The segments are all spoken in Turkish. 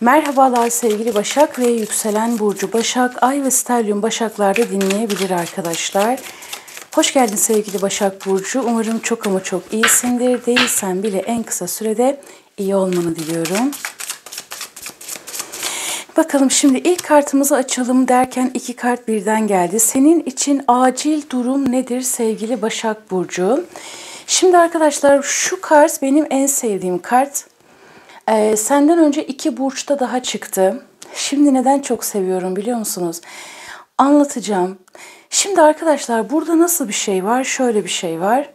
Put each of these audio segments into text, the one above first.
Merhabalar sevgili Başak ve yükselen burcu Başak, Ay ve Stelyum Başaklar'da dinleyebilir arkadaşlar. Hoş geldin sevgili Başak Burcu. Umarım çok ama çok iyisindir. Değilsen bile en kısa sürede iyi olmanı diliyorum. Bakalım şimdi ilk kartımızı açalım derken iki kart birden geldi. Senin için acil durum nedir sevgili Başak Burcu? Şimdi arkadaşlar şu kart benim en sevdiğim kart. Senden önce iki burçta daha çıktı. Şimdi neden çok seviyorum biliyor musunuz? Anlatacağım. Şimdi arkadaşlar burada nasıl bir şey var? Şöyle bir şey var.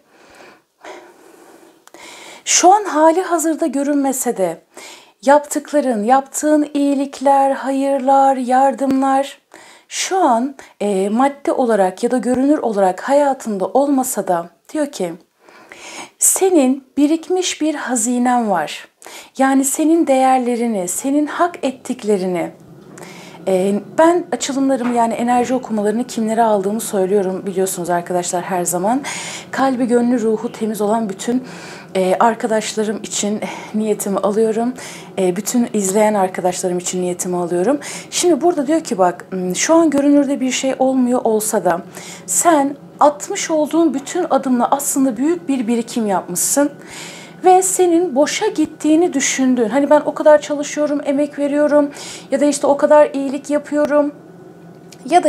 Şu an hali hazırda görünmese de yaptığın iyilikler, hayırlar, yardımlar şu an madde olarak ya da görünür olarak hayatında olmasa da diyor ki senin birikmiş bir hazinen var. Yani senin değerlerini, senin hak ettiklerini, ben açılımlarımı yani enerji okumalarını kimlere aldığımı söylüyorum biliyorsunuz arkadaşlar her zaman. Kalbi, gönlü, ruhu temiz olan bütün arkadaşlarım için niyetimi alıyorum. Bütün izleyen arkadaşlarım için niyetimi alıyorum. Şimdi burada diyor ki bak şu an görünürde bir şey olmuyor olsa da sen atmış olduğun bütün adımla aslında büyük bir birikim yapmışsın. Ve senin boşa gittiğini düşündüğün, hani ben o kadar çalışıyorum, emek veriyorum ya da işte o kadar iyilik yapıyorum ya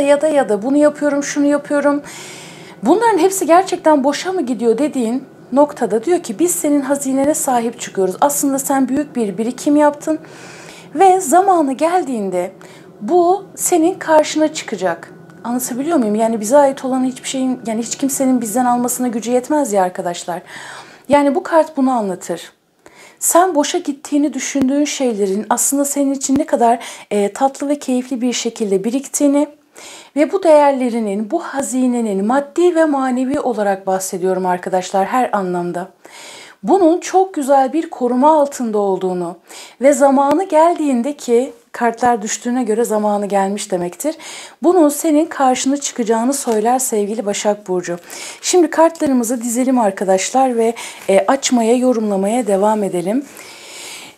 da bunu yapıyorum, şunu yapıyorum. Bunların hepsi gerçekten boşa mı gidiyor dediğin noktada diyor ki biz senin hazinene sahip çıkıyoruz. Aslında sen büyük bir birikim yaptın ve zamanı geldiğinde bu senin karşına çıkacak. Anlatabiliyor muyum? Yani bize ait olan hiçbir şeyin, yani hiç kimsenin bizden almasına gücü yetmez ya arkadaşlar. Yani bu kart bunu anlatır. Sen boşa gittiğini düşündüğün şeylerin aslında senin için ne kadar tatlı ve keyifli bir şekilde biriktiğini ve bu değerlerinin, bu hazinenin maddi ve manevi olarak bahsediyorum arkadaşlar her anlamda. Bunun çok güzel bir koruma altında olduğunu ve zamanı geldiğinde ki kartlar düştüğüne göre zamanı gelmiş demektir. Bunun senin karşına çıkacağını söyler sevgili Başak Burcu. Şimdi kartlarımızı dizelim arkadaşlar ve açmaya, yorumlamaya devam edelim.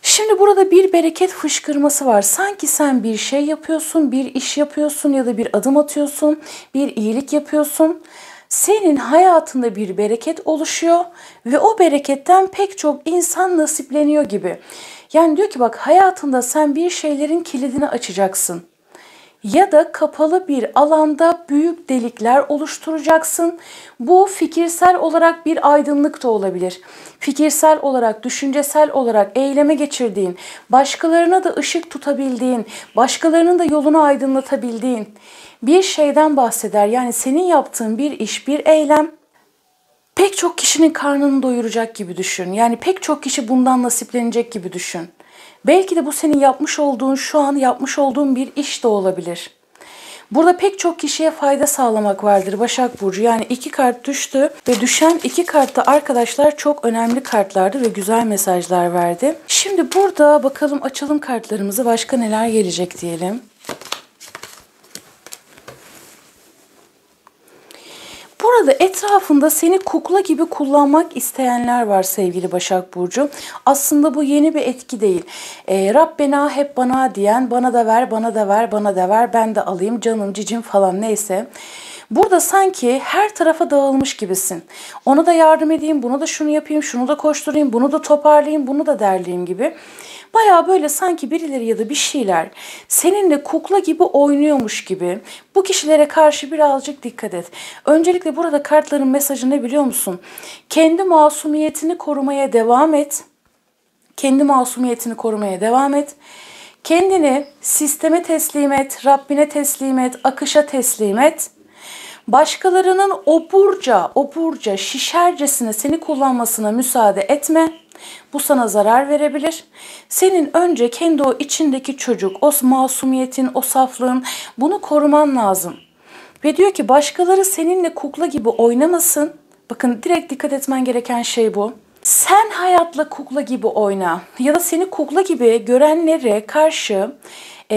Şimdi burada bir bereket fışkırması var. Sanki sen bir şey yapıyorsun, bir iş yapıyorsun ya da bir adım atıyorsun, bir iyilik yapıyorsun. Senin hayatında bir bereket oluşuyor ve o bereketten pek çok insan nasipleniyor gibi. Yani diyor ki bak hayatında sen bir şeylerin kilidini açacaksın. Ya da kapalı bir alanda büyük delikler oluşturacaksın. Bu fikirsel olarak bir aydınlık da olabilir. Fikirsel olarak, düşüncesel olarak eyleme geçirdiğin, başkalarına da ışık tutabildiğin, başkalarının da yolunu aydınlatabildiğin bir şeyden bahseder. Yani senin yaptığın bir iş, bir eylem pek çok kişinin karnını doyuracak gibi düşün. Yani pek çok kişi bundan nasiplenecek gibi düşün. Belki de bu senin yapmış olduğun, şu an yapmış olduğun bir iş de olabilir. Burada pek çok kişiye fayda sağlamak vardır Başak Burcu. Yani iki kart düştü ve düşen iki kartta arkadaşlar çok önemli kartlardı ve güzel mesajlar verdi. Şimdi burada bakalım açalım kartlarımızı, başka neler gelecek diyelim. Burada etrafında seni kukla gibi kullanmak isteyenler var sevgili Başak Burcu. Aslında bu yeni bir etki değil. Rabbena hep bana diyen, bana da ver, bana da ver, bana da ver, ben de alayım, canım, cicim falan neyse. Burada sanki her tarafa dağılmış gibisin. Ona da yardım edeyim, bunu da şunu yapayım, şunu da koşturayım, bunu da toparlayayım, bunu da derleyeyim gibi. Baya böyle sanki birileri ya da bir şeyler seninle kukla gibi oynuyormuş gibi. Bu kişilere karşı birazcık dikkat et. Öncelikle burada kartların mesajı ne biliyor musun? Kendi masumiyetini korumaya devam et. Kendi masumiyetini korumaya devam et. Kendini sisteme teslim et, Rabbine teslim et, akışa teslim et. Başkalarının oburca, şişercesine seni kullanmasına müsaade etme. Bu sana zarar verebilir. Senin önce kendi o içindeki çocuk, o masumiyetin, o saflığın bunu koruman lazım. Ve diyor ki başkaları seninle kukla gibi oynamasın. Bakın direkt dikkat etmen gereken şey bu. Sen hayatla kukla gibi oyna ya da seni kukla gibi görenlere karşı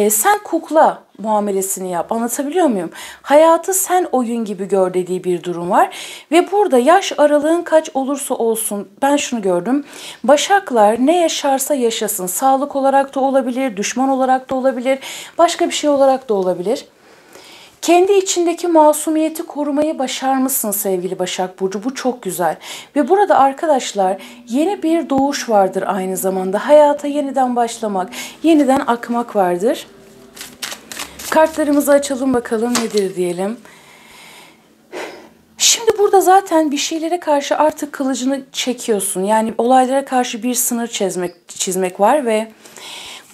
sen kukla, muamelesini yap. Anlatabiliyor muyum? Hayatı sen oyun gibi gör dediği bir durum var. Ve burada yaş aralığın kaç olursa olsun ben şunu gördüm. Başaklar ne yaşarsa yaşasın. Sağlık olarak da olabilir, düşman olarak da olabilir, başka bir şey olarak da olabilir. Kendi içindeki masumiyeti korumayı başarmışsın sevgili Başak Burcu. Bu çok güzel. Ve burada arkadaşlar yeni bir doğuş vardır aynı zamanda. Hayata yeniden başlamak, yeniden akmak vardır. Kartlarımızı açalım bakalım nedir diyelim. Şimdi burada zaten bir şeylere karşı artık kılıcını çekiyorsun. Yani olaylara karşı bir sınır çizmek var ve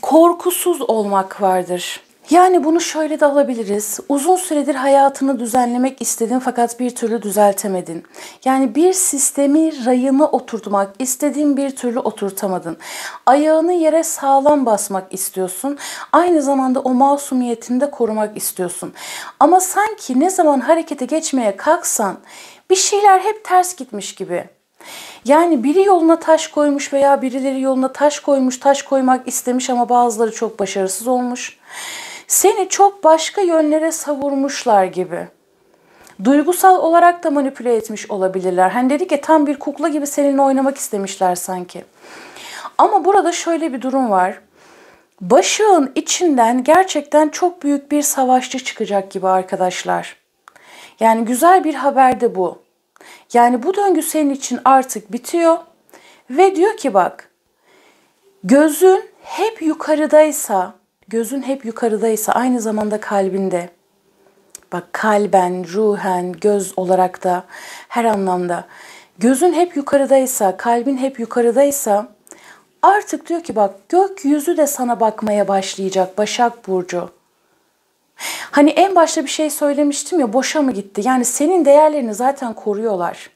korkusuz olmak vardır. Yani bunu şöyle de alabiliriz. Uzun süredir hayatını düzenlemek istedin fakat bir türlü düzeltemedin. Yani bir sistemi rayına oturtmak istediğin bir türlü oturtamadın. Ayağını yere sağlam basmak istiyorsun. Aynı zamanda o masumiyetini de korumak istiyorsun. Ama sanki ne zaman harekete geçmeye kalksan bir şeyler hep ters gitmiş gibi. Yani biri yoluna taş koymuş veya birileri yoluna taş koymuş, taş koymak istemiş ama bazıları çok başarısız olmuş. Seni çok başka yönlere savurmuşlar gibi. Duygusal olarak da manipüle etmiş olabilirler. Hani dedik ya tam bir kukla gibi seninle oynamak istemişler sanki. Ama burada şöyle bir durum var. Başağın içinden gerçekten çok büyük bir savaşçı çıkacak gibi arkadaşlar. Yani güzel bir haber de bu. Yani bu döngü senin için artık bitiyor. Ve diyor ki bak, gözün hep yukarıdaysa aynı zamanda kalbinde. Bak kalben, ruhen, göz olarak da her anlamda. Gözün hep yukarıdaysa, kalbin hep yukarıdaysa artık diyor ki bak gökyüzü de sana bakmaya başlayacak Başak Burcu. Hani en başta bir şey söylemiştim ya boşa mı gitti? Yani senin değerlerini zaten koruyorlar.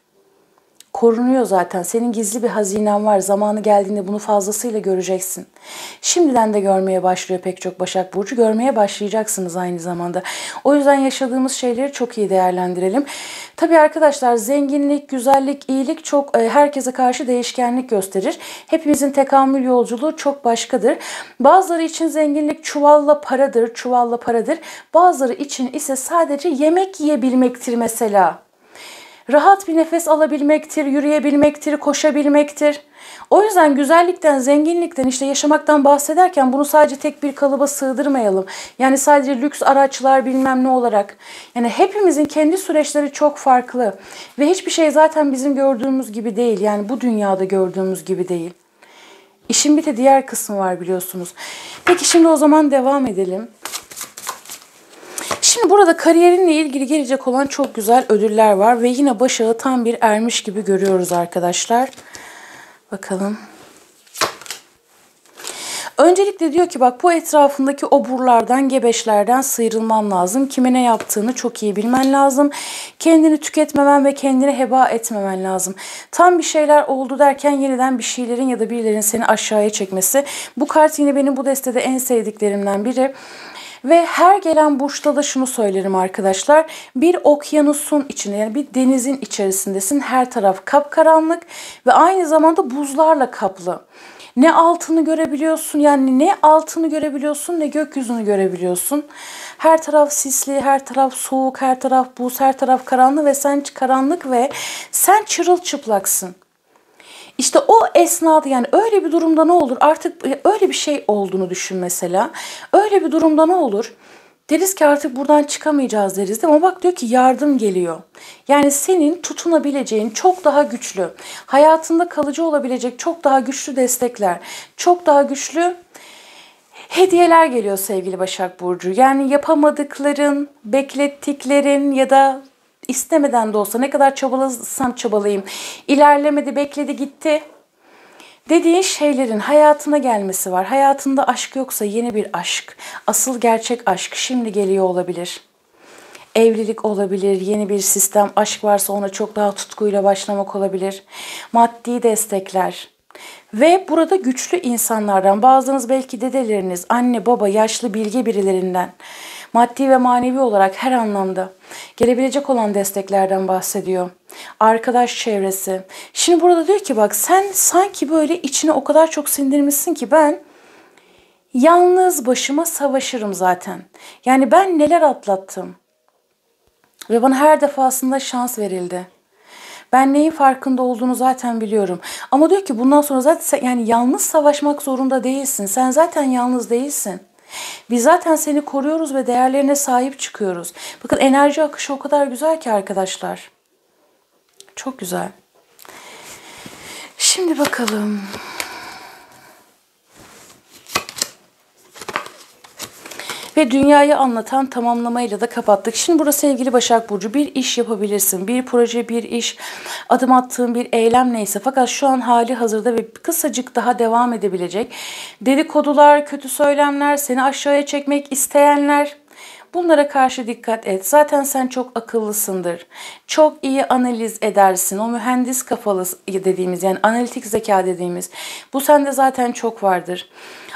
Korunuyor zaten. Senin gizli bir hazinen var. Zamanı geldiğinde bunu fazlasıyla göreceksin. Şimdiden de görmeye başlıyor pek çok Başak Burcu. Görmeye başlayacaksınız aynı zamanda. O yüzden yaşadığımız şeyleri çok iyi değerlendirelim. Tabii arkadaşlar zenginlik, güzellik, iyilik çok herkese karşı değişkenlik gösterir. Hepimizin tekamül yolculuğu çok başkadır. Bazıları için zenginlik çuvalla paradır. Bazıları için ise sadece yemek yiyebilmektir mesela. Rahat bir nefes alabilmektir, yürüyebilmektir, koşabilmektir. O yüzden güzellikten, zenginlikten, işte yaşamaktan bahsederken bunu sadece tek bir kalıba sığdırmayalım. Yani sadece lüks araçlar bilmem ne olarak. Yani hepimizin kendi süreçleri çok farklı. Ve hiçbir şey zaten bizim gördüğümüz gibi değil. Yani bu dünyada gördüğümüz gibi değil. İşin bir de diğer kısmı var biliyorsunuz. Peki şimdi o zaman devam edelim. Şimdi burada kariyerinle ilgili gelecek olan çok güzel ödüller var ve yine Başak'ı tam bir ermiş gibi görüyoruz arkadaşlar. Bakalım. Öncelikle diyor ki bak bu etrafındaki oburlardan, gebeşlerden sıyrılman lazım. Kime ne yaptığını çok iyi bilmen lazım. Kendini tüketmemen ve kendini heba etmemen lazım. Tam bir şeyler oldu derken yeniden bir şeylerin ya da birilerinin seni aşağıya çekmesi. Bu kart yine benim bu destede en sevdiklerimden biri. Ve her gelen burçta da şunu söylerim arkadaşlar. Bir okyanusun içinde yani bir denizin içerisindesin. Her taraf kapkaranlık ve aynı zamanda buzlarla kaplı. Ne altını görebiliyorsun yani ne altını görebiliyorsun ne gökyüzünü görebiliyorsun. Her taraf sisli, her taraf soğuk, her taraf buz, her taraf karanlık ve sen çırılçıplaksın. İşte o esnada yani öyle bir durumda ne olur? Artık öyle bir şey olduğunu düşün mesela. Öyle bir durumda ne olur? Deriz ki artık buradan çıkamayacağız deriz değil mi? Ama bak diyor ki yardım geliyor. Yani senin tutunabileceğin çok daha güçlü, hayatında kalıcı olabilecek çok daha güçlü destekler, çok daha güçlü hediyeler geliyor sevgili Başak Burcu. Yani yapamadıkların, beklettiklerin ya da istemeden de olsa ne kadar çabalasam çabalayayım, ilerlemedi, bekledi, gitti dediğin şeylerin hayatına gelmesi var. Hayatında aşk yoksa yeni bir aşk, asıl gerçek aşk şimdi geliyor olabilir. Evlilik olabilir, yeni bir sistem, aşk varsa ona çok daha tutkuyla başlamak olabilir. Maddi destekler. Ve burada güçlü insanlardan, bazılarınız belki dedeleriniz, anne, baba, yaşlı, bilge birilerinden, maddi ve manevi olarak her anlamda gelebilecek olan desteklerden bahsediyor. Arkadaş çevresi. Şimdi burada diyor ki bak sen sanki böyle içine o kadar çok sindirmişsin ki ben Yalnız başıma savaşırım zaten. Yani ben neler atlattım ve bana her defasında şans verildi. Ben neyin farkında olduğunu zaten biliyorum. Ama diyor ki bundan sonra zaten yani yalnız savaşmak zorunda değilsin. Sen zaten yalnız değilsin. Biz zaten seni koruyoruz ve değerlerine sahip çıkıyoruz. Bakın enerji akışı o kadar güzel ki arkadaşlar. Çok güzel. Şimdi bakalım. Ve dünyayı anlatan tamamlamayla da kapattık. Şimdi burada sevgili Başak Burcu, bir iş yapabilirsin. Bir proje, bir iş, adım attığın bir eylem neyse. Fakat şu an hali hazırda ve kısacık daha devam edebilecek dedikodular, kötü söylemler, seni aşağıya çekmek isteyenler, bunlara karşı dikkat et. Zaten sen çok akıllısındır. Çok iyi analiz edersin. O mühendis kafalı dediğimiz, yani analitik zeka dediğimiz, bu sende zaten çok vardır.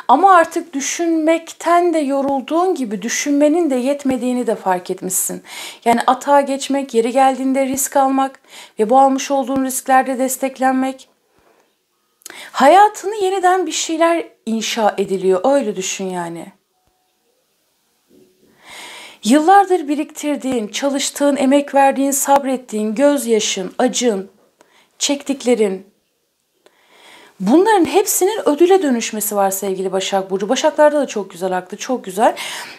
Ama artık düşünmekten de yorulduğun gibi düşünmenin de yetmediğini de fark etmişsin. Yani atağa geçmek, yeri geldiğinde risk almak ve bu almış olduğun risklerde desteklenmek. Hayatını yeniden bir şeyler inşa ediliyor. Öyle düşün yani. Yıllardır biriktirdiğin, çalıştığın, emek verdiğin, sabrettiğin, gözyaşın, acın, çektiklerin, bunların hepsinin ödüle dönüşmesi var sevgili Başak Burcu. Başaklarda da çok güzel aktı, çok güzel.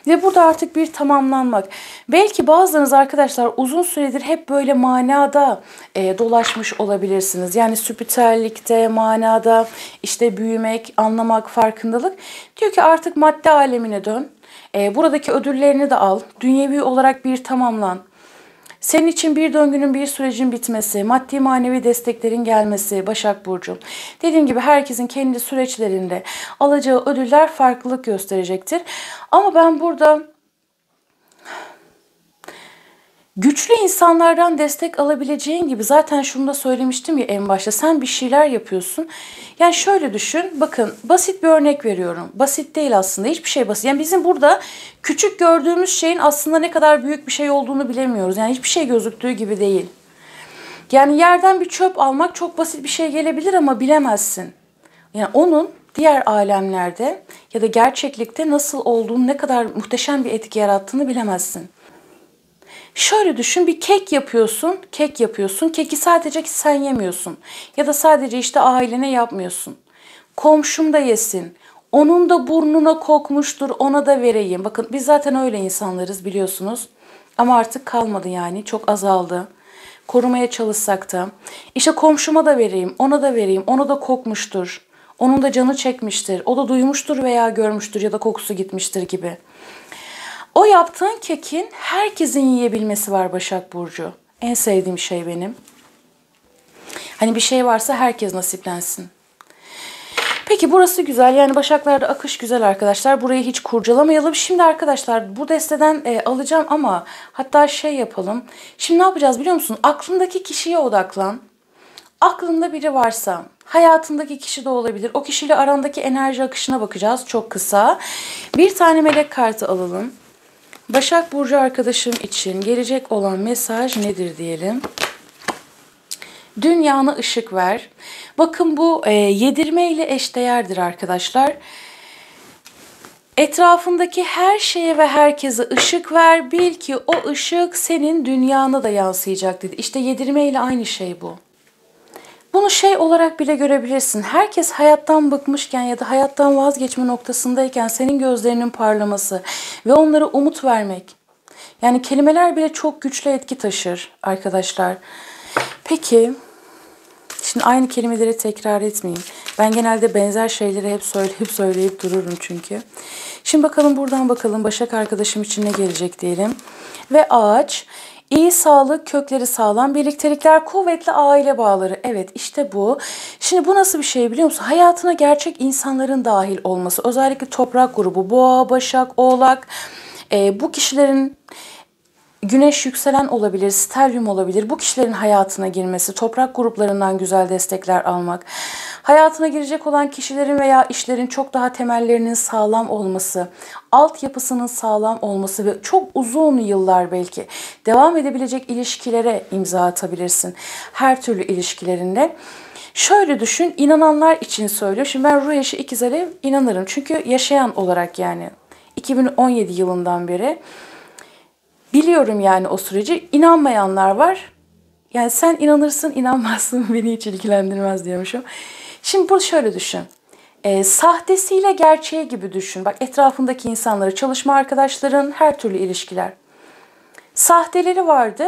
Ve burada artık bir tamamlanmak. Belki bazılarınız arkadaşlar uzun süredir hep böyle manada dolaşmış olabilirsiniz. Yani spiritüellikte, manada, işte büyümek, anlamak, farkındalık. Diyor ki artık madde alemine dön. Buradaki ödüllerini de al. Dünyevi olarak bir tamamlan. Senin için bir döngünün, bir sürecin bitmesi, maddi manevi desteklerin gelmesi Başak Burcu. Dediğim gibi herkesin kendi süreçlerinde alacağı ödüller farklılık gösterecektir. Ama ben burada güçlü insanlardan destek alabileceğin gibi, zaten şunu da söylemiştim ya en başta, sen bir şeyler yapıyorsun. Yani şöyle düşün, bakın basit bir örnek veriyorum. Basit değil aslında, hiçbir şey basit. Yani bizim burada küçük gördüğümüz şeyin aslında ne kadar büyük bir şey olduğunu bilemiyoruz. Yani hiçbir şey gözüktüğü gibi değil. Yani yerden bir çöp almak çok basit bir şey gelebilir ama bilemezsin. Yani onun diğer alemlerde ya da gerçeklikte nasıl olduğunu, ne kadar muhteşem bir etki yarattığını bilemezsin. Şöyle düşün, bir kek yapıyorsun, keki sadece sen yemiyorsun ya da sadece işte ailene yapmıyorsun. Komşum da yesin, onun da burnuna kokmuştur, ona da vereyim. Bakın biz zaten öyle insanlarız biliyorsunuz ama artık kalmadı, yani çok azaldı. Korumaya çalışsak da işte komşuma da vereyim, ona da vereyim, ona da kokmuştur. Onun da canı çekmiştir, o da duymuştur veya görmüştür ya da kokusu gitmiştir gibi. O yaptığın kekin herkesin yiyebilmesi var Başak Burcu. En sevdiğim şey benim. Hani bir şey varsa herkes nasiplensin. Peki burası güzel. Yani Başaklar'da akış güzel arkadaşlar. Burayı hiç kurcalamayalım. Şimdi arkadaşlar bu desteden alacağım ama hatta şey yapalım. Şimdi ne yapacağız biliyor musun? Aklındaki kişiye odaklan. Aklında biri varsa, hayatındaki kişi de olabilir. O kişiyle arandaki enerji akışına bakacağız çok kısa. Bir tane melek kartı alalım. Başak Burcu arkadaşım için gelecek olan mesaj nedir diyelim. Dünyana ışık ver. Bakın bu yedirme ile eşdeğerdir arkadaşlar. Etrafındaki her şeye ve herkese ışık ver. Bil ki o ışık senin dünyana da yansıyacak dedi. İşte yedirme ile aynı şey bu. Bunu şey olarak bile görebilirsin. Herkes hayattan bıkmışken ya da hayattan vazgeçme noktasındayken senin gözlerinin parlaması ve onlara umut vermek. Yani kelimeler bile çok güçlü etki taşır arkadaşlar. Peki, şimdi aynı kelimeleri tekrar etmeyeyim. Ben genelde benzer şeyleri hep söyleyip dururum çünkü. Şimdi bakalım buradan bakalım Başak arkadaşım için ne gelecek diyelim. Ve ağaç. İyi sağlık, kökleri sağlam, birliktelikler, kuvvetli aile bağları. Evet işte bu. Şimdi bu nasıl bir şey biliyor musun? Hayatına gerçek insanların dahil olması. Özellikle toprak grubu, boğa, başak, oğlak. Bu kişilerin güneş yükselen olabilir, stelyum olabilir. Bu kişilerin hayatına girmesi, toprak gruplarından güzel destekler almak. Hayatına girecek olan kişilerin veya işlerin çok daha temellerinin sağlam olması, altyapısının sağlam olması ve çok uzun yıllar belki devam edebilecek ilişkilere imza atabilirsin. Her türlü ilişkilerinde. Şöyle düşün, inananlar için söylüyor. Şimdi ben ruh eşi ikizlere inanırım. Çünkü yaşayan olarak yani 2017 yılından beri biliyorum yani o süreci. İnanmayanlar var. Yani sen inanırsın, inanmazsın, beni hiç ilgilendirmez diyormuşum. Şimdi bu şöyle düşün. Sahtesiyle gerçeği gibi düşün. Bak etrafındaki insanları, çalışma arkadaşların, her türlü ilişkiler. Sahteleri vardı.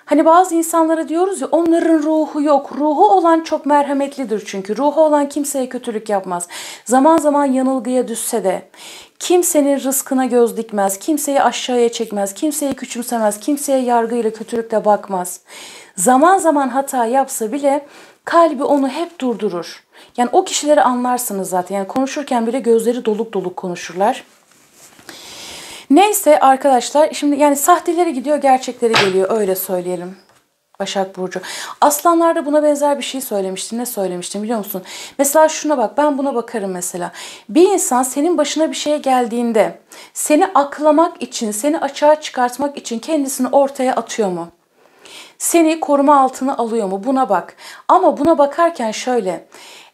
Hani bazı insanlara diyoruz ya onların ruhu yok. Ruhu olan çok merhametlidir çünkü. Ruhu olan kimseye kötülük yapmaz. Zaman zaman yanılgıya düşse de kimsenin rızkına göz dikmez. Kimseyi aşağıya çekmez. Kimseyi küçümsemez. Kimseye yargıyla kötülükle bakmaz. Zaman zaman hata yapsa bile kalbi onu hep durdurur. Yani o kişileri anlarsınız zaten. Yani konuşurken bile gözleri doluk doluk konuşurlar. Neyse arkadaşlar şimdi yani sahteleri gidiyor gerçekleri geliyor öyle söyleyelim. Başak Burcu. Aslanlarda buna benzer bir şey söylemiştim. Ne söylemiştim biliyor musun? Mesela şuna bak, ben buna bakarım mesela. Bir insan senin başına bir şey geldiğinde seni aklamak için, seni açığa çıkartmak için kendisini ortaya atıyor mu? Seni koruma altına alıyor mu? Buna bak. Ama buna bakarken şöyle.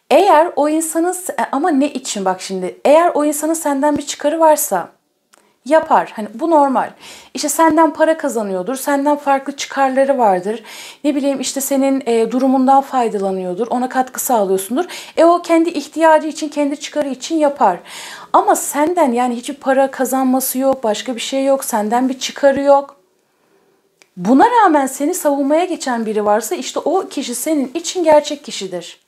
Eğer o insanın ama ne için bak şimdi. Eğer o insanın senden bir çıkarı varsa yapar. Hani bu normal. İşte senden para kazanıyordur. Senden farklı çıkarları vardır. Ne bileyim işte senin durumundan faydalanıyordur. Ona katkı sağlıyorsundur. O kendi ihtiyacı için, kendi çıkarı için yapar. Ama senden yani hiçbir para kazanması yok. Başka bir şey yok. Senden bir çıkarı yok. Buna rağmen seni savunmaya geçen biri varsa işte o kişi senin için gerçek kişidir.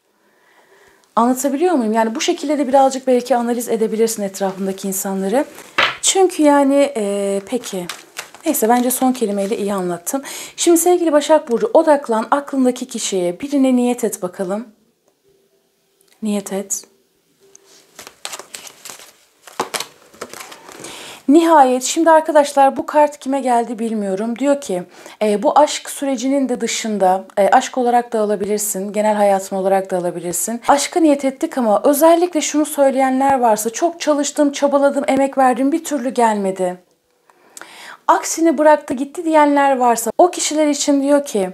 Anlatabiliyor muyum? Yani bu şekilde de birazcık belki analiz edebilirsin etrafındaki insanları. Çünkü yani peki. Neyse bence son kelimeyle iyi anlattım. Şimdi sevgili Başak Burcu odaklan aklındaki kişiye. Birine niyet et bakalım. Niyet et. Nihayet şimdi arkadaşlar bu kart kime geldi bilmiyorum. Diyor ki bu aşk sürecinin de dışında aşk olarak da alabilirsin. Genel hayatın olarak da alabilirsin. Aşka niyet ettik ama özellikle şunu söyleyenler varsa çok çalıştım, çabaladım, emek verdim bir türlü gelmedi. Aksini bıraktı gitti diyenler varsa o kişiler için diyor ki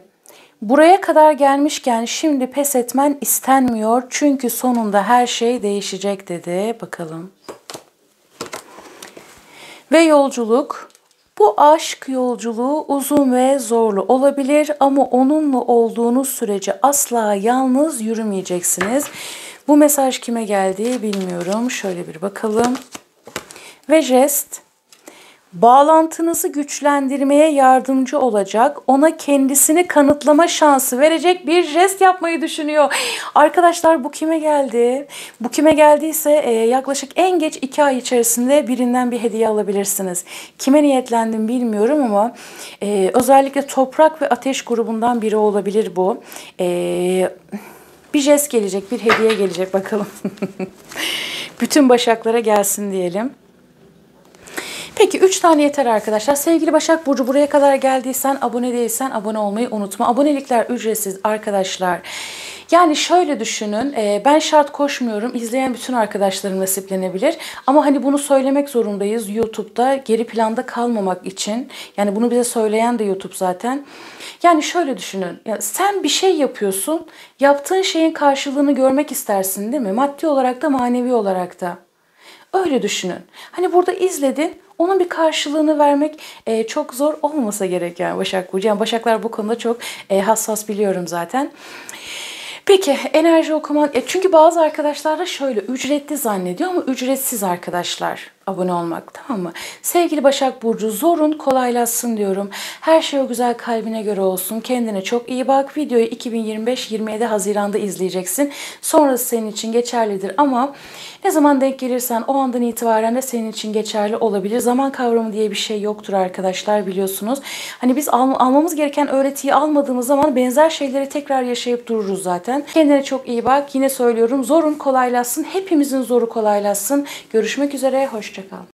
buraya kadar gelmişken şimdi pes etmen istenmiyor. Çünkü sonunda her şey değişecek dedi. Bakalım. Ve yolculuk, bu aşk yolculuğu uzun ve zorlu olabilir ama onunla olduğunuz sürece asla yalnız yürümeyeceksiniz. Bu mesaj kime geldi bilmiyorum. Şöyle bir bakalım. Ve jest, bağlantınızı güçlendirmeye yardımcı olacak, ona kendisini kanıtlama şansı verecek bir jest yapmayı düşünüyor. Arkadaşlar bu kime geldi? Bu kime geldiyse yaklaşık en geç 2 ay içerisinde birinden bir hediye alabilirsiniz. Kime niyetlendim bilmiyorum ama özellikle toprak ve ateş grubundan biri olabilir bu. Bir jest gelecek, bir hediye gelecek bakalım. Bütün başaklara gelsin diyelim. Peki 3 tane yeter arkadaşlar. Sevgili Başak Burcu buraya kadar geldiysen, abone değilsen abone olmayı unutma. Abonelikler ücretsiz arkadaşlar. Yani şöyle düşünün, ben şart koşmuyorum. İzleyen bütün arkadaşlarım nasiplenebilir. Ama hani bunu söylemek zorundayız YouTube'da geri planda kalmamak için. Yani bunu bize söyleyen de YouTube zaten. Yani şöyle düşünün, ya sen bir şey yapıyorsun, yaptığın şeyin karşılığını görmek istersin değil mi? Maddi olarak da manevi olarak da. Öyle düşünün. Hani burada izledin, onun bir karşılığını vermek çok zor olmasa gerek yani Başak Burcu. Yani Başaklar bu konuda çok hassas biliyorum zaten. Peki enerji okuman, çünkü bazı arkadaşlar da şöyle ücretli zannediyor ama ücretsiz arkadaşlar abone olmak, tamam mı? Sevgili Başak Burcu zorun kolaylaşsın diyorum. Her şey o güzel kalbine göre olsun. Kendine çok iyi bak. Videoyu 2025-27 Haziran'da izleyeceksin. Sonrası senin için geçerlidir ama ne zaman denk gelirsen o andan itibaren de senin için geçerli olabilir. Zaman kavramı diye bir şey yoktur arkadaşlar biliyorsunuz. Hani biz almamız gereken öğretiyi almadığımız zaman benzer şeyleri tekrar yaşayıp dururuz zaten. Kendine çok iyi bak. Yine söylüyorum zorun kolaylaşsın. Hepimizin zoru kolaylaşsın. Görüşmek üzere. Hoşça kal.